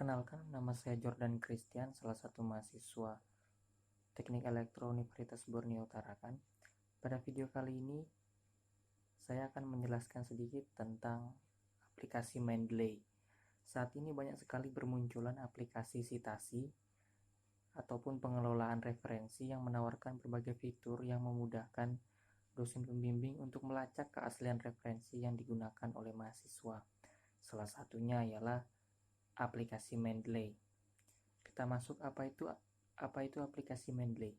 Perkenalkan, nama saya Jordan Christian, salah satu mahasiswa Teknik Elektro Universitas Borneo Tarakan. Pada video kali ini, saya akan menjelaskan sedikit tentang aplikasi Mendeley. Saat ini banyak sekali bermunculan aplikasi citasi ataupun pengelolaan referensi yang menawarkan berbagai fitur yang memudahkan dosen pembimbing untuk melacak keaslian referensi yang digunakan oleh mahasiswa. Salah satunya ialah aplikasi Mendeley. Kita masuk apa itu aplikasi Mendeley.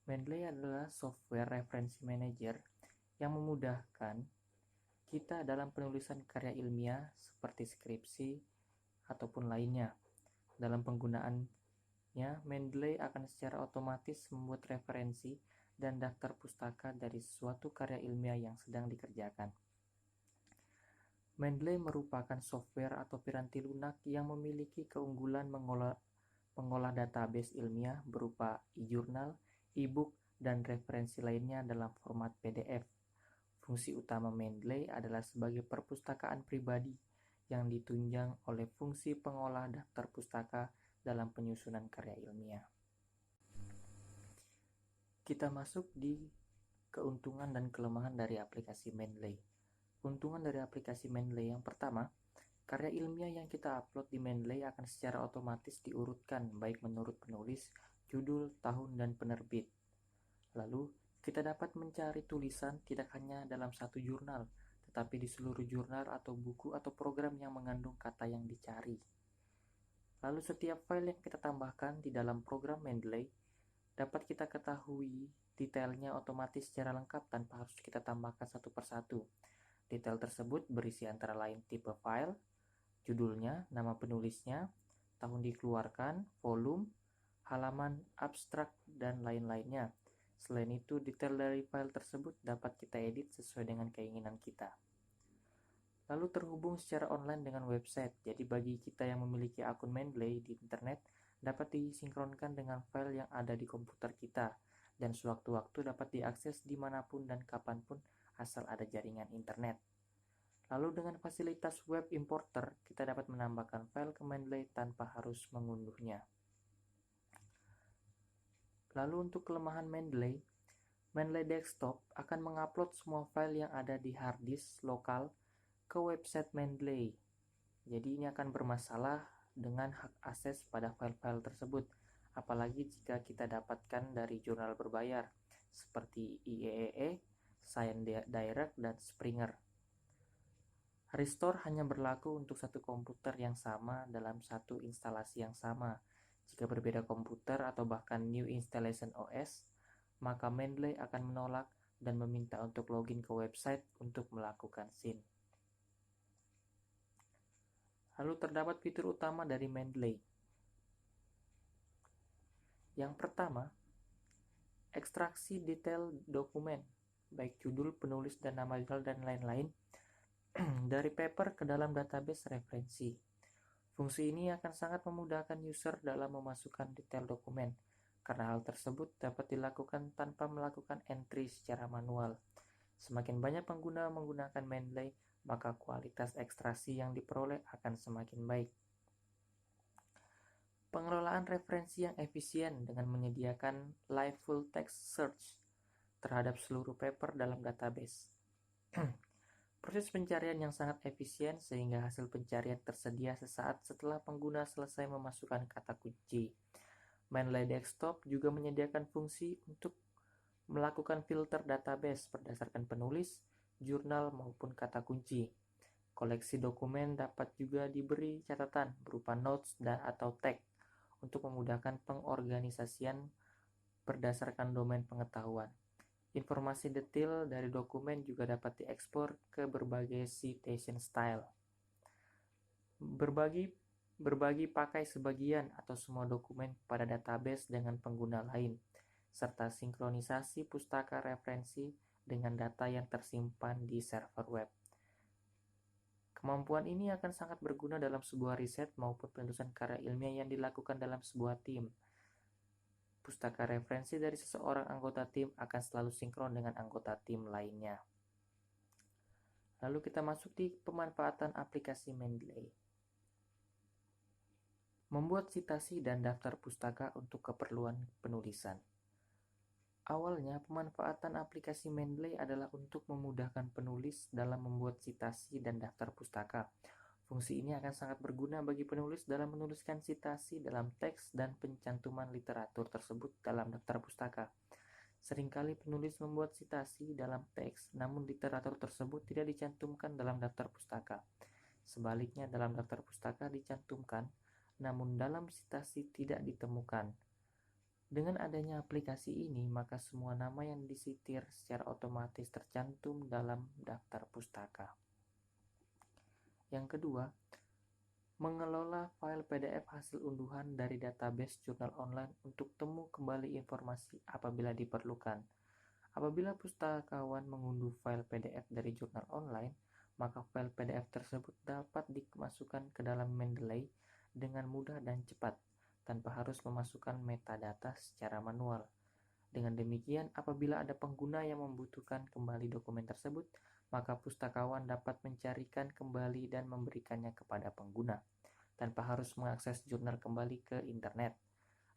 Mendeley adalah software referensi manager yang memudahkan kita dalam penulisan karya ilmiah seperti skripsi ataupun lainnya. Dalam penggunaannya, Mendeley akan secara otomatis membuat referensi dan daftar pustaka dari suatu karya ilmiah yang sedang dikerjakan. Mendeley merupakan software atau piranti lunak yang memiliki keunggulan mengolah database ilmiah berupa e-jurnal, e-book, dan referensi lainnya dalam format PDF. Fungsi utama Mendeley adalah sebagai perpustakaan pribadi yang ditunjang oleh fungsi pengolah daftar pustaka dalam penyusunan karya ilmiah. Kita masuk di keuntungan dan kelemahan dari aplikasi Mendeley. Keuntungan dari aplikasi Mendeley yang pertama, karya ilmiah yang kita upload di Mendeley akan secara otomatis diurutkan baik menurut penulis, judul, tahun, dan penerbit. Lalu, kita dapat mencari tulisan tidak hanya dalam satu jurnal, tetapi di seluruh jurnal atau buku atau program yang mengandung kata yang dicari. Lalu setiap file yang kita tambahkan di dalam program Mendeley dapat kita ketahui detailnya otomatis secara lengkap tanpa harus kita tambahkan satu persatu. Detail tersebut berisi antara lain tipe file, judulnya, nama penulisnya, tahun dikeluarkan, volume, halaman, abstrak, dan lain-lainnya. Selain itu, detail dari file tersebut dapat kita edit sesuai dengan keinginan kita. Lalu terhubung secara online dengan website, jadi bagi kita yang memiliki akun Mendeley di internet, dapat disinkronkan dengan file yang ada di komputer kita, dan sewaktu-waktu dapat diakses dimanapun dan kapanpun asal ada jaringan internet. Lalu dengan fasilitas web importer, kita dapat menambahkan file ke Mendeley tanpa harus mengunduhnya. Lalu untuk kelemahan Mendeley Desktop akan mengupload semua file yang ada di hard disk lokal ke website Mendeley. Jadi ini akan bermasalah dengan hak akses pada file-file tersebut, apalagi jika kita dapatkan dari jurnal berbayar seperti IEEE, Science Direct, dan Springer. Restore hanya berlaku untuk satu komputer yang sama dalam satu instalasi yang sama. Jika berbeda komputer atau bahkan new installation OS, maka Mendeley akan menolak dan meminta untuk login ke website untuk melakukan sync. Lalu terdapat fitur utama dari Mendeley. Yang pertama, ekstraksi detail dokumen, baik judul, penulis, dan nama jurnal dan lain-lain, dari paper ke dalam database referensi. Fungsi ini akan sangat memudahkan user dalam memasukkan detail dokumen, karena hal tersebut dapat dilakukan tanpa melakukan entry secara manual. Semakin banyak pengguna menggunakan Mendeley, maka kualitas ekstraksi yang diperoleh akan semakin baik. Pengelolaan referensi yang efisien dengan menyediakan live full text search terhadap seluruh paper dalam database. Proses pencarian yang sangat efisien sehingga hasil pencarian tersedia sesaat setelah pengguna selesai memasukkan kata kunci. Mendeley Desktop juga menyediakan fungsi untuk melakukan filter database berdasarkan penulis, jurnal, maupun kata kunci. Koleksi dokumen dapat juga diberi catatan berupa notes dan atau tag untuk memudahkan pengorganisasian berdasarkan domain pengetahuan. Informasi detail dari dokumen juga dapat diekspor ke berbagai citation style. Berbagi pakai sebagian atau semua dokumen pada database dengan pengguna lain, serta sinkronisasi pustaka referensi dengan data yang tersimpan di server web. Kemampuan ini akan sangat berguna dalam sebuah riset maupun penulisan karya ilmiah yang dilakukan dalam sebuah tim. Pustaka referensi dari seseorang anggota tim akan selalu sinkron dengan anggota tim lainnya. Lalu kita masuk di pemanfaatan aplikasi Mendeley. Membuat citasi dan daftar pustaka untuk keperluan penulisan. Awalnya, pemanfaatan aplikasi Mendeley adalah untuk memudahkan penulis dalam membuat citasi dan daftar pustaka. Fungsi ini akan sangat berguna bagi penulis dalam menuliskan citasi dalam teks dan pencantuman literatur tersebut dalam daftar pustaka. Seringkali penulis membuat citasi dalam teks, namun literatur tersebut tidak dicantumkan dalam daftar pustaka. Sebaliknya, dalam daftar pustaka dicantumkan, namun dalam citasi tidak ditemukan. Dengan adanya aplikasi ini, maka semua nama yang disitir secara otomatis tercantum dalam daftar pustaka. Yang kedua, mengelola file PDF hasil unduhan dari database jurnal online untuk temu kembali informasi apabila diperlukan. Apabila pustakawan mengunduh file PDF dari jurnal online, maka file PDF tersebut dapat dimasukkan ke dalam Mendeley dengan mudah dan cepat, tanpa harus memasukkan metadata secara manual. Dengan demikian, apabila ada pengguna yang membutuhkan kembali dokumen tersebut, maka pustakawan dapat mencarikan kembali dan memberikannya kepada pengguna, tanpa harus mengakses jurnal kembali ke internet.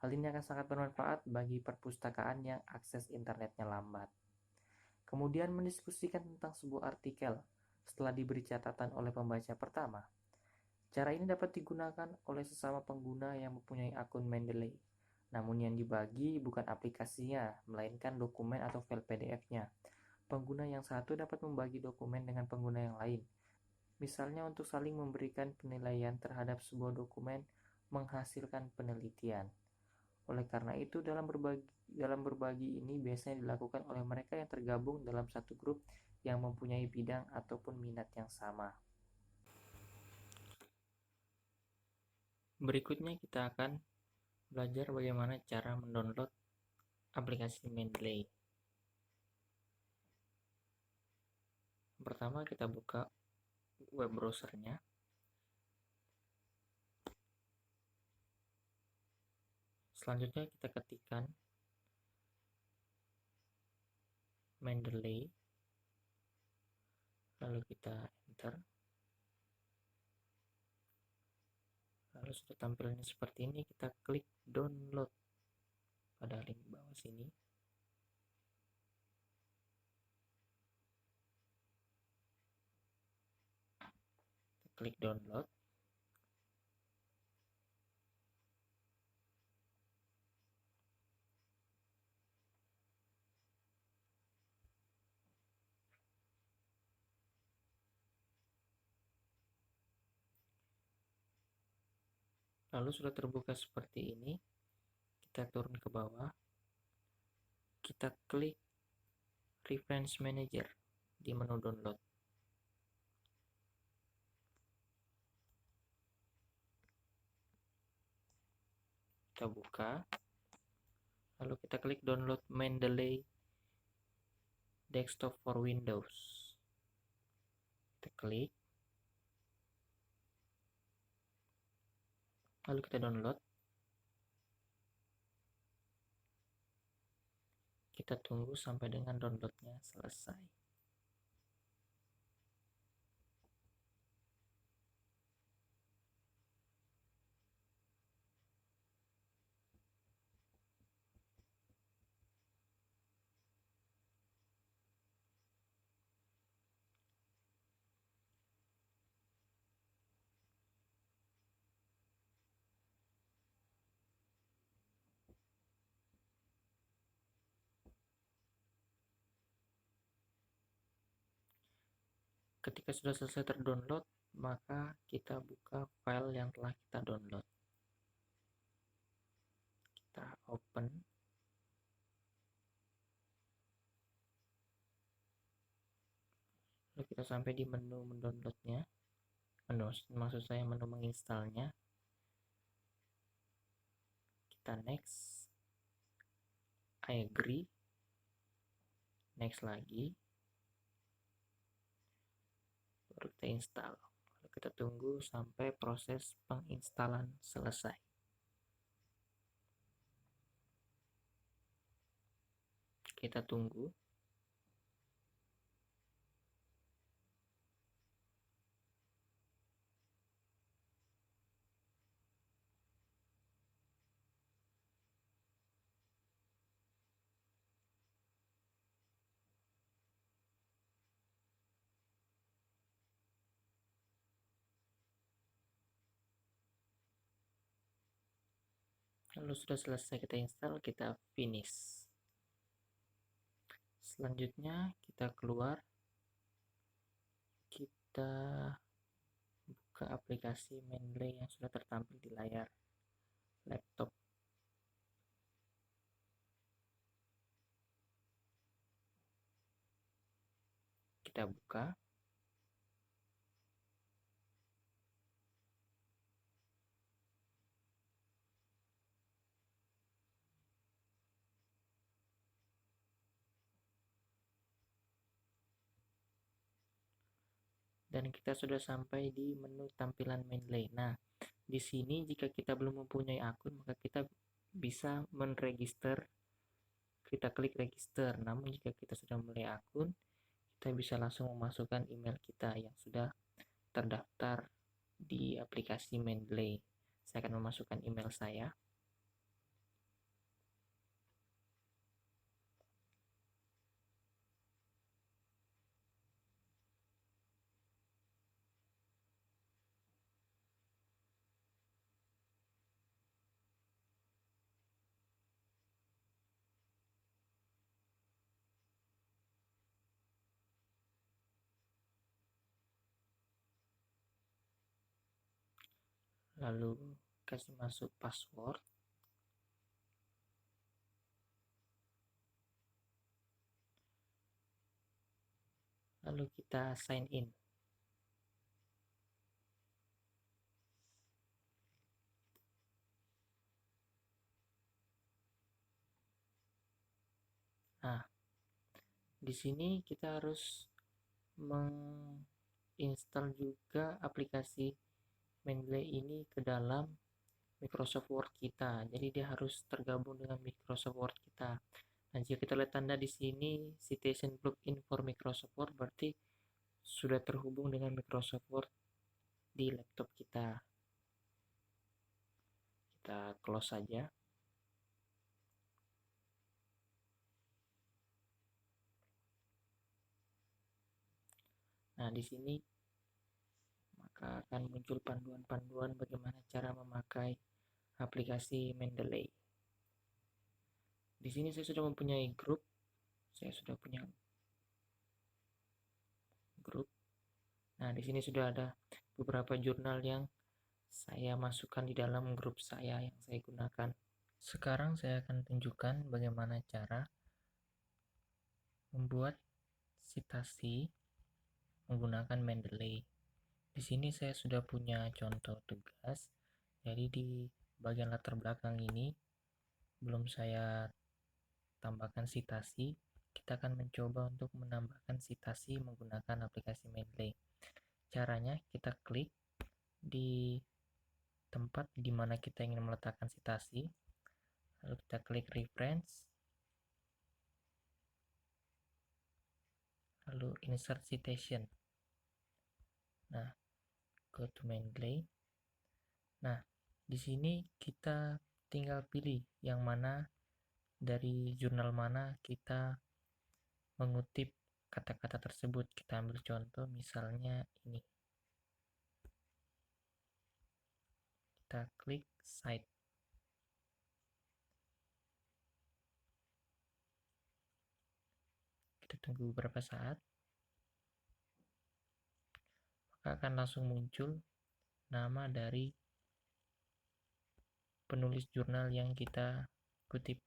Hal ini akan sangat bermanfaat bagi perpustakaan yang akses internetnya lambat. Kemudian mendiskusikan tentang sebuah artikel setelah diberi catatan oleh pembaca pertama. Cara ini dapat digunakan oleh sesama pengguna yang mempunyai akun Mendeley. Namun yang dibagi bukan aplikasinya, melainkan dokumen atau file PDF-nya. Pengguna yang satu dapat membagi dokumen dengan pengguna yang lain. Misalnya untuk saling memberikan penilaian terhadap sebuah dokumen menghasilkan penelitian. Oleh karena itu, dalam berbagi ini biasanya dilakukan oleh mereka yang tergabung dalam satu grup yang mempunyai bidang ataupun minat yang sama. Berikutnya kita akan belajar bagaimana cara mendownload aplikasi Mendeley. Pertama kita buka web browsernya. Selanjutnya kita ketikkan Mendeley, lalu kita enter. Lalu sudah tampilnya seperti ini, kita klik download pada link bawah sini. Kita klik download. Lalu sudah terbuka seperti ini, kita turun ke bawah, kita klik Reference Manager di menu download. Kita buka, lalu kita klik download Mendeley Desktop for Windows. Kita klik, lalu kita download. Kita tunggu sampai dengan downloadnya selesai. Ketika sudah selesai terdownload, maka kita buka file yang telah kita download. Kita open. Lalu kita sampai di menu mendownloadnya. Maksud saya menu menginstalnya. Kita next. I agree. Next lagi. Baru kita install. Lalu kita tunggu sampai proses penginstalan selesai. Kita tunggu. Lalu sudah selesai kita install, kita finish. Selanjutnya kita keluar, kita buka aplikasi Mendeley yang sudah tertampil di layar laptop. Kita buka. Dan kita sudah sampai di menu tampilan Mendeley. Nah, di sini jika kita belum mempunyai akun, maka kita bisa menregister. Kita klik register. Namun jika kita sudah memiliki akun, kita bisa langsung memasukkan email kita yang sudah terdaftar di aplikasi Mendeley. Saya akan memasukkan email saya. Lalu kasih masuk password. Lalu kita sign in. Nah, di sini kita harus menginstal juga aplikasi Mendeley ini ke dalam Microsoft Word kita. Jadi dia harus tergabung dengan Microsoft Word kita. Nah, jika kita lihat tanda di sini Citation Plugin for Microsoft Word, berarti sudah terhubung dengan Microsoft Word di laptop kita. Kita close saja. Nah, di sini maka akan muncul panduan-panduan bagaimana cara memakai aplikasi Mendeley. Di sini saya sudah mempunyai grup. Saya sudah punya grup. Nah, di sini sudah ada beberapa jurnal yang saya masukkan di dalam grup saya yang saya gunakan. Sekarang saya akan tunjukkan bagaimana cara membuat citasi menggunakan Mendeley. Di sini saya sudah punya contoh tugas. Jadi di bagian latar belakang ini belum saya tambahkan citasi. Kita akan mencoba untuk menambahkan citasi menggunakan aplikasi Mendeley. Caranya kita klik di tempat di mana kita ingin meletakkan citasi, lalu kita klik reference, lalu insert citation. Nah, go to Mendeley. Nah, di sini kita tinggal pilih yang mana dari jurnal mana kita mengutip kata-kata tersebut. Kita ambil contoh misalnya ini. Kita klik cite. Kita tunggu beberapa saat. Maka akan langsung muncul nama dari penulis jurnal yang kita kutip.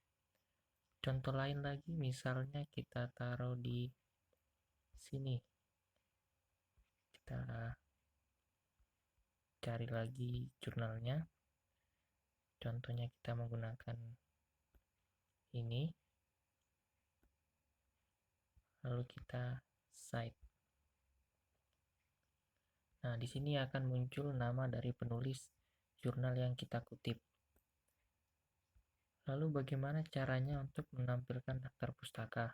Contoh lain lagi, misalnya kita taruh di sini. Kita cari lagi jurnalnya. Contohnya kita menggunakan ini. Lalu kita cite. Nah, di sini akan muncul nama dari penulis jurnal yang kita kutip. Lalu bagaimana caranya untuk menampilkan daftar pustaka?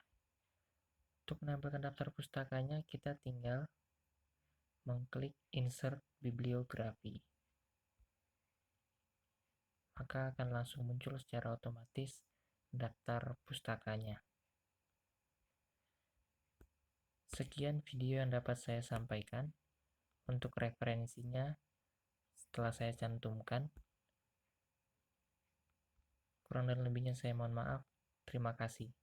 Untuk menampilkan daftar pustakanya, kita tinggal mengklik insert bibliografi. Maka akan langsung muncul secara otomatis daftar pustakanya. Sekian video yang dapat saya sampaikan. Untuk referensinya setelah saya cantumkan. Kurang dan lebihnya saya mohon maaf. Terima kasih.